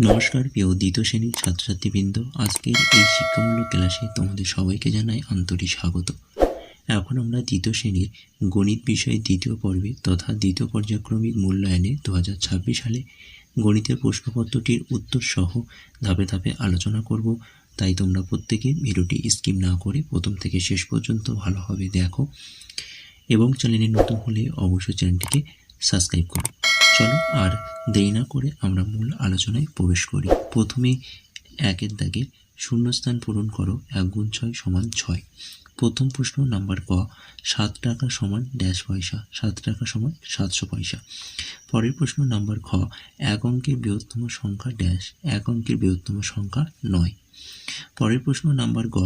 নমস্কার প্রিয় দ্বিতীয় শ্রেণীর ছাত্রছাত্রীবৃন্দ, আজকের এই শিক্ষামূলক ক্লাসে তোমাদের সবাইকে জানাই আন্তরিক স্বাগত। এখন আমরা দ্বিতীয় শ্রেণীর গণিত বিষয়ের দ্বিতীয় পর্বে তথা দ্বিতীয় পর্যায়ক্রমিক মূল্যায়নে 2026 সালে গণিতের প্রশ্নপত্রটির উত্তর সহ ধাপে ধাপে আলোচনা করব। তাই তোমরা প্রত্যেকে ভিডিওটি স্কিপ না করে প্রথম থেকে শেষ পর্যন্ত ভালোভাবে দেখো এবং চ্যানেলে নতুন হলে অবশ্যই চ্যানেলটিকে সাবস্ক্রাইব করো। চলো আর দেরি না করে আমরা মূল আলোচনায় প্রবেশ করি। প্রথমে একের দাগে শূন্যস্থান পূরণ করো। 1 গুণ 6 সমান 6। প্রথম প্রশ্ন নাম্বার ক, 7 টাকা সমান ড্যাশ পয়সা। 7 টাকা সমান 700 পয়সা। পরের প্রশ্ন নাম্বার খ, 1 অঙ্কের বৃহত্তম সংখ্যা ড্যাশ। 1 অঙ্কের বৃহত্তম সংখ্যা 9। পরের প্রশ্ন নাম্বার গ,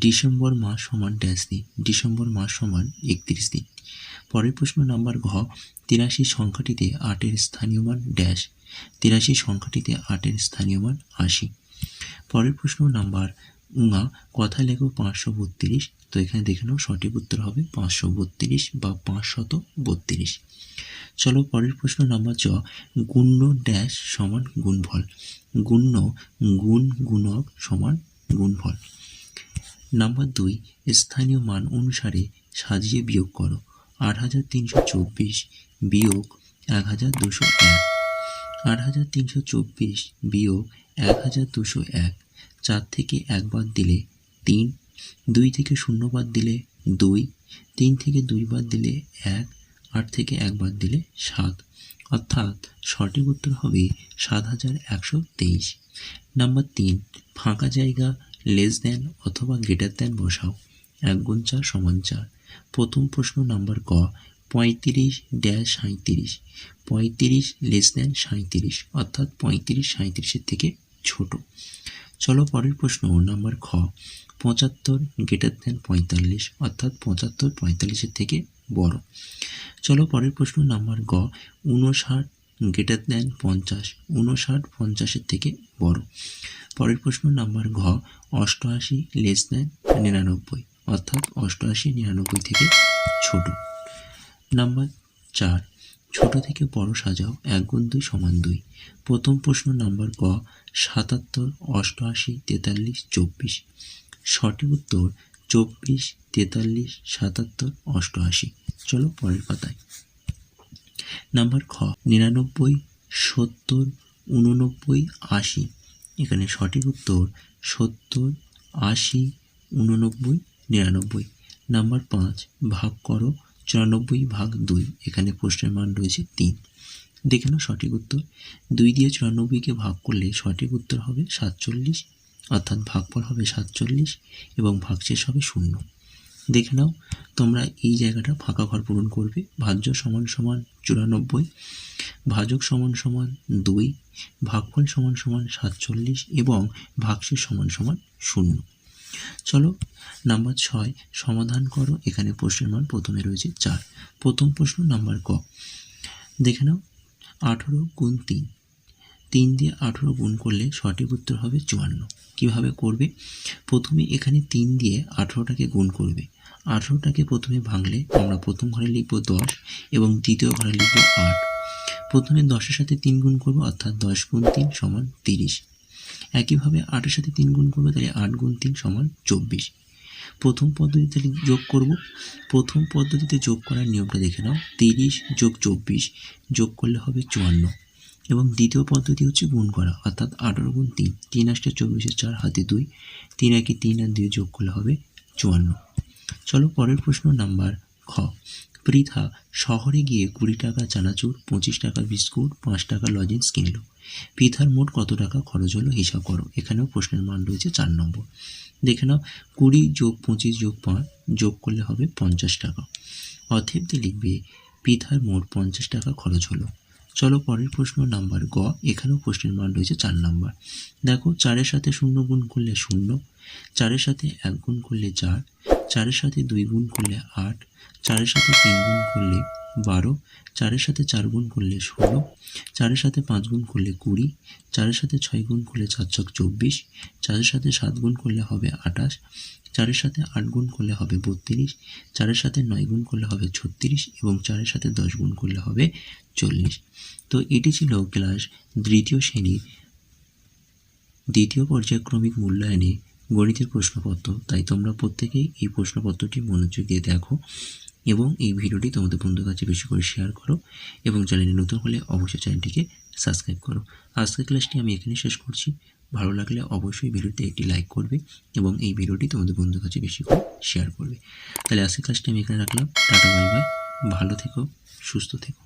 ডিসেম্বর মাস সমান ড্যাশ দিন। ডিসেম্বর মাস সমান 31 দিন। পরের প্রশ্ন নাম্বার ঘ, 83 সংখ্যাটিতে 8-এর স্থানীয় মান ড্যাশ। 83 সংখ্যাটিতে 8-এর স্থানীয় মান 80। পরের প্রশ্ন নাম্বার উঙা, কথা লেখো 532। তো এখানে দেখে নাও সঠিক উত্তর হবে 532 বা 532। চলো পরের প্রশ্ন নাম্বার চ, গুণ্য ড্যাশ সমান গুণফল। গুণ্য গুণ গুণক সমান গুণফল। নাম্বার 2, স্থানীয় মান অনুসারে সাজিয়ে বিয়োগ করো। 8324 বিয়োগ 1201। 8324 বিয়োগ 1201। 4 থেকে 1 বাদ দিলে 3, 2 থেকে 0 বাদ দিলে 2, 3 থেকে 2 বাদ দিলে 1, 8 থেকে 1 বাদ দিলে 7। অর্থাৎ সঠিক উত্তর হবে 7123। নাম্বার 3, ফাঁকা জায়গা লেস দ্যান অথবা গ্রেটার দ্যান বসাও। 1 গুণ 4 সমান 4। প্রথম প্রশ্ন নাম্বার ক, 35 ড্যাশ 37। 35 লেস দ্যান 37, অর্থাৎ 35 37-এর থেকে ছোট। চলো পরের প্রশ্ন নাম্বার খ, 75 গ্রেটার দ্যান 45, অর্থাৎ 75 45-এর থেকে বড়। চলো পরের প্রশ্ন নাম্বার গ, 59 গ্রেটার দ্যান 50। 59 50-এর থেকে বড়। পরের প্রশ্ন নাম্বার ঘ, 88 লেস দ্যান 99, অর্থাৎ 88 99 থেকে ছোট। নাম্বার 4, ছোট থেকে বড় সাজাও। 1 গুণ 2 সমান 2। প্রথম প্রশ্ন নাম্বার ক, 77 88 43 24। সঠিক উত্তর 24 43 77 88। চলো পরের পাতায়। নাম্বার খ, 99 70 89 80। এখানে সঠিক উত্তর 70 80 89 99। নাম্বার 5, ভাগ করো 94 ভাগ 2। এখানে প্রশ্নের মান রয়েছে 3। দেখে নাও সঠিক উত্তর। 2 দিয়ে 94-কে ভাগ করলে সঠিক উত্তর হবে 47, অর্থাৎ ভাগফল হবে 47 এবং ভাগশেষ হবে 0। দেখে নাও তোমরা এই জায়গাটা ফাঁকা ঘর পূরণ করবে। ভাজ্য সমান সমান 94, ভাজক সমান সমান 2, ভাগফল সমান সমান 47 এবং ভাগশেষ সমান সমান 0। চলো নাম্বার 6, সমাধান করো। এখানে প্রশ্নের মান প্রথমে রয়েছে 4। প্রথম প্রশ্ন নাম্বার ক, দেখে নাও 18 গুণ 3। 3 দিয়ে 18 গুণ করলে সঠিক উত্তর হবে 54। কিভাবে করবে? প্রথমে এখানে 3 দিয়ে 18টাকে গুণ করবে। 18টাকে প্রথমে ভাঙলে আমরা প্রথম ঘরে লিখব 10 এবং দ্বিতীয় ঘরে লিখব 8। প্রথমে 10-এর সাথে 3 গুণ করব, অর্থাৎ 10 গুণ 3 সমান 30। একইভাবে 8-এর সাথে 3 গুণ করবে, তাহলে 8 গুণ 3 সমান 24। প্রথম পদ্ধতিতে যোগ করব। প্রথম পদ্ধতিতে যোগ করার নিয়মটা দেখে নাও। 30 যোগ 24 যোগ করলে হবে 54। এবং দ্বিতীয় পদ্ধতি হচ্ছে গুণ করা, অর্থাৎ 18 গুণ 3। 3 আসলে 24, 4 হাতে 2, 3 একে 3 আর 2 যোগ করলে হবে 54। চলো পরের প্রশ্ন নাম্বার খ, পৃথা শহরে গিয়ে 20 টাকা চানাচুর, 25 টাকা বিস্কুট, 5 টাকা লজেন্স কিনলো। পৃথার মোট কত টাকা খরচ হলো হিসাব করো। এখানেও প্রশ্নের মান রয়েছে 4 নম্বর। দেখে নাও 20 যোগ 25 যোগ 5 যোগ করলে হবে 50 টাকা। অতএব লিখবে পৃথার মোট 50 টাকা খরচ হলো। চলো পরের প্রশ্ন নাম্বার গ, এখানেও প্রশ্নের মান রয়েছে 4 নম্বর। দেখো 4-এর সাথে 0 গুণ করলে 0, 4-এর সাথে 1 গুণ করলে 4, 4-এর সাথে 2 গুণ করলে 8, 4-এর সাথে 3 গুণ করলে 12, 4-এর সাথে 4 গুণ করলে 16, 4-এর সাথে 5 গুণ করলে 20, 4-এর সাথে 6 গুণ করলে 4 ছক 24, 4-এর সাথে 7 গুণ করলে হবে 28, 4-এর সাথে 8 গুণ করলে হবে 32, 4-এর সাথে 9 গুণ করলে হবে 36 এবং 4-এর সাথে 10 গুণ করলে হবে 40। তো এটি ছিল ক্লাস দ্বিতীয় শ্রেণীর দ্বিতীয় পর্যায়ক্রমিক মূল্যায়নে গণিতের প্রশ্নপত্র, তাই তোমরা প্রত্যেকেই এই প্রশ্নপত্রটি মনোযোগ দিয়ে দেখো এবং এই ভিডিওটি তোমাদের বন্ধুর কাছে বেশি করে শেয়ার করো এবং চ্যানেলে নতুন হলে অবশ্যই চ্যানেলটিকে সাবস্ক্রাইব করো। আজকের ক্লাসটি আমি এখানে শেষ করছি। ভালো লাগলে অবশ্যই ভিডিওতে একটি লাইক করবে এবং এই ভিডিওটি তোমাদের বন্ধুর কাছে বেশি করে শেয়ার করবে। তাহলে আজকের ক্লাসটি আমি এখানে রাখলাম। টাটা, বাই বাই, ভালো থেকো, সুস্থ থেকো।